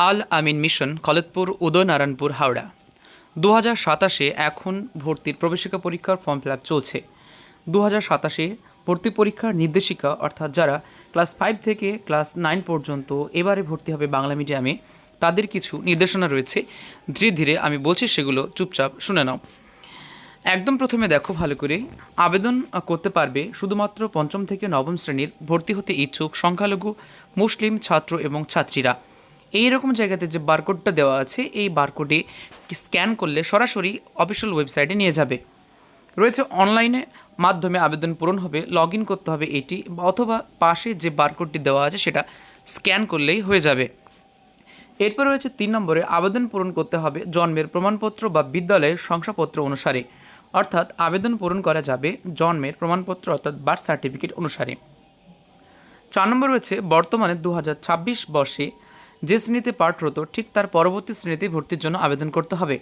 আল আমিন mission কলতপুর Udaynarayanpur Howrah 2027 এখন ভর্তির প্রবেশিকা পরীক্ষার ফর্ম ফিল আপ চলছে। 2027 ভর্তি পরীক্ষার নির্দেশিকা অর্থাৎ যারা ক্লাস 5 থেকে ক্লাস 9 পর্যন্ত এবারে ভর্তি হবে বাংলা মিডিয়ামে তাদের কিছু নির্দেশনা রয়েছে। ধীরে ধীরে আমি বলছি, সেগুলো চুপচাপ শুনে নাও। একদম প্রথমে দেখো ভালো করে, আবেদন করতে পারবে শুধুমাত্র পঞ্চম থেকে নবম শ্রেণীর ভর্তি হতে ইচ্ছুক সংখ্যালঘু মুসলিম ছাত্র এবং ছাত্রীরা। এই রকম জায়গাতে যে বারকোডটা দেওয়া আছে, এই বারকোডে স্ক্যান করলে সরাসরি অফিসিয়াল ওয়েবসাইটে নিয়ে যাবে। রয়েছে অনলাইনে মাধ্যমে আবেদন পূরণ হবে, লগ ইন করতে হবে এটি, অথবা পাশে যে বারকোডটি দেওয়া আছে সেটা স্ক্যান করলেই হয়ে যাবে। এরপর রয়েছে 3 নম্বরে, আবেদন পূরণ করতে হবে জন্মের প্রমাণপত্র বা বিদ্যালয়ের শংসাপত্র অনুসারে, অর্থাৎ আবেদন পূরণ করা যাবে জন্মের প্রমাণপত্র অর্থাৎ বার্থ সার্টিফিকেট অনুসারে। 4 নম্বর রয়েছে, বর্তমানে 2026 বর্ষে যে শ্রেণীতে পাঠরত ঠিক তার পরবর্তী শ্রেণীতে ভর্তির জন্য আবেদন করতে হবে।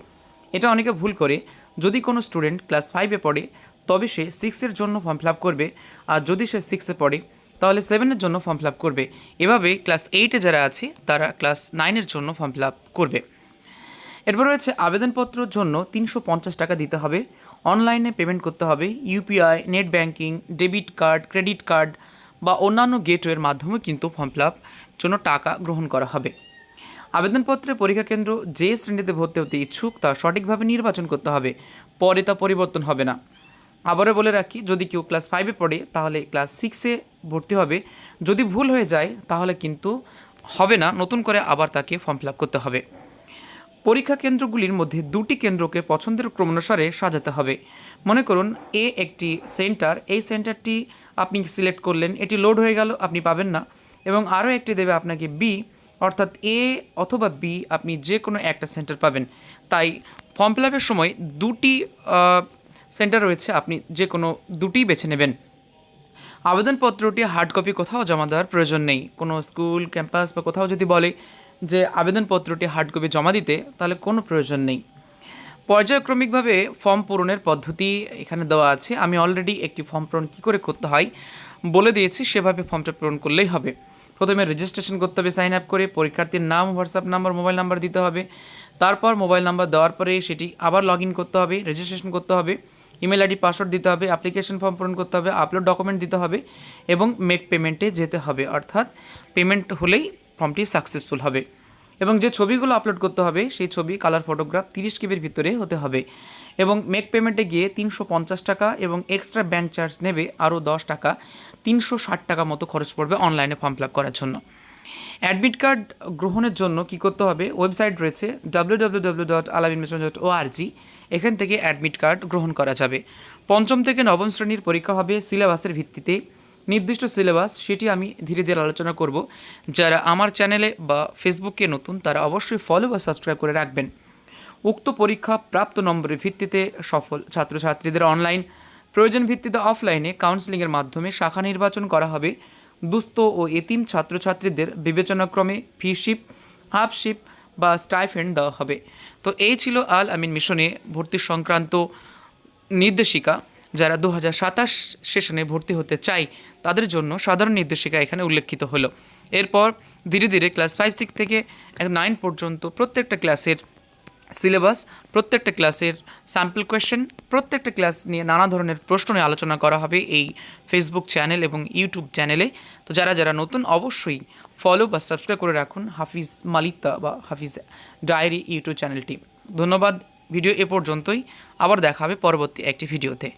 এটা অনেকে ভুল করে, যদি কোনো স্টুডেন্ট ক্লাস 5-এ পড়ে তবে সে 6-এর জন্য ফর্ম ফিল আপ করবে, আর যদি সে 6-এ পড়ে তাহলে 7-এর জন্য ফর্ম ফিল আপ করবে। এভাবে ক্লাস 8-এ যারা আছে তারা ক্লাস 9-এর জন্য ফর্ম ফিল আপ করবে। এরপর রয়েছে, আবেদনপত্রের জন্য 350 টাকা দিতে হবে, অনলাইনে পেমেন্ট করতে হবে, UPI, net banking, debit card, credit card বা অন্যান্য গেটওয়ের মাধ্যমে কিন্তু ফর্ম ফিল আপ জন্য টাকা গ্রহণ করা হবে। আবেদনপত্রে পরীক্ষা কেন্দ্র যে শ্রেণীতে ভর্তি হতে ইচ্ছুক তা সঠিকভাবে নির্বাচন করতে হবে, পরে তা পরিবর্তন হবে না। আবারও বলে রাখি, যদি কেউ ক্লাস 5-এ পড়ে তাহলে ক্লাস 6-এ ভর্তি হবে, যদি ভুল হয়ে যায় তাহলে কিন্তু হবে না, নতুন করে আবার তাকে ফর্ম ফিল আপ করতে হবে। পরীক্ষা কেন্দ্রগুলির মধ্যে 2টি কেন্দ্রকে পছন্দের ক্রম অনুসারে সাজাতে হবে। মনে করুন এ একটি সেন্টার, এই সেন্টারটি আপনি সিলেক্ট করলেন, এটি লোড হয়ে গেল, আপনি পাবেন না, এবং আরও একটি দেবে আপনাকে বি, অর্থাৎ এ অথবা বি আপনি যে কোনো একটা সেন্টার পাবেন। তাই ফর্ম ফিল আপের সময় 2টি সেন্টার রয়েছে, আপনি যে কোনো 2টি বেছে নেবেন। আবেদনপত্রটি হার্ড কপি কোথাও জমা দেওয়ার প্রয়োজন নেই। কোনো স্কুল, ক্যাম্পাস বা কোথাও যদি বলে যে আবেদনপত্রটি হার্ড কপি জমা দিতে, তাহলে কোনো প্রয়োজন নেই। পর্যায়ক্রমিকভাবে ফর্ম পূরণের পদ্ধতি এখানে দেওয়া আছে। আমি অলরেডি একটি ফর্ম পূরণ কী করে করতে হয় বলে দিয়েছি, সেভাবে ফর্মটা পূরণ করলেই হবে। প্রথমে রেজিস্ট্রেশন করতে হবে সাইন আপ করে, পরীক্ষার্থীর নাম, হোয়াটসঅ্যাপ নাম্বার, মোবাইল নাম্বার দিতে হবে। তারপর মোবাইল নাম্বার দেওয়ার পরে সেটি আবার লগ ইন করতে হবে, রেজিস্ট্রেশন করতে হবে, ইমেল আইডি, পাসওয়ার্ড দিতে হবে, অ্যাপ্লিকেশন ফর্ম পূরণ করতে হবে, আপলোড ডকুমেন্ট দিতে হবে এবং মেক পেমেন্টে যেতে হবে, অর্থাৎ পেমেন্ট হলেই ফর্মটি সাকসেসফুল হবে। এবং যে ছবিগুলো আপলোড করতে হবে সেই ছবি কালার ফটোগ্রাফ 30 কেবির ভিতরে হতে হবে। এবং মেক পেমেন্টে গিয়ে 350 টাকা এবং এক্সট্রা ব্যাঙ্ক চার্জ নেবে আরও 10 টাকা, 360 টাকা মতো খরচ পড়বে অনলাইনে ফর্ম ফিল আপ করার জন্য। অ্যাডমিট কার্ড গ্রহণের জন্য কি করতে হবে, ওয়েবসাইট রয়েছে www.alaminmission.org, এখান থেকে অ্যাডমিট কার্ড গ্রহণ করা যাবে। পঞ্চম থেকে নবম শ্রেণীর পরীক্ষা হবে সিলেবাসের ভিত্তিতে, নির্দিষ্ট সিলেবাস সেটি আমি ধীরে ধীরে আলোচনা করব। যারা আমার চ্যানেলে বা ফেসবুকে নতুন তারা অবশ্যই ফলো বা সাবস্ক্রাইব করে রাখবেন। উক্ত পরীক্ষা প্রাপ্ত নম্বরের ভিত্তিতে সফল ছাত্রছাত্রীদের অনলাইন, প্রয়োজন ভিত্তিতে অফলাইনে কাউন্সেলিংয়ের মাধ্যমে শাখা নির্বাচন করা হবে। দুস্থ ও এতিম ছাত্রছাত্রীদের বিবেচনাক্রমে ফিশিপ, হাফশিপ বা স্টাইফেন্ড দেওয়া হবে। তো এই ছিল আল আমিন মিশনে ভর্তি সংক্রান্ত নির্দেশিকা। যারা 2027 সেশনে ভর্তি হতে চাই তাদের জন্য সাধারণ নির্দেশিকা এখানে উল্লেখিত হলো। এরপর ধীরে ধীরে ক্লাস 5-6 থেকে 9 পর্যন্ত প্রত্যেকটা ক্লাসের সিলেবাস, প্রত্যেকটা ক্লাসের স্যাম্পল কোয়েশ্চেন, প্রত্যেকটা ক্লাস নিয়ে নানা ধরনের প্রশ্ন নিয়ে আলোচনা করা হবে এই ফেসবুক চ্যানেল এবং ইউটিউব চ্যানেলে। তো যারা যারা নতুন অবশ্যই ফলো বা সাবস্ক্রাইব করে রাখুন হাফিজ মালিতা বা হাফিজ ডায়েরি ইউটিউব চ্যানেলটি। ধন্যবাদ, ভিডিও এ পর্যন্তই, আবার দেখা হবে পরবর্তী একটি ভিডিওতে।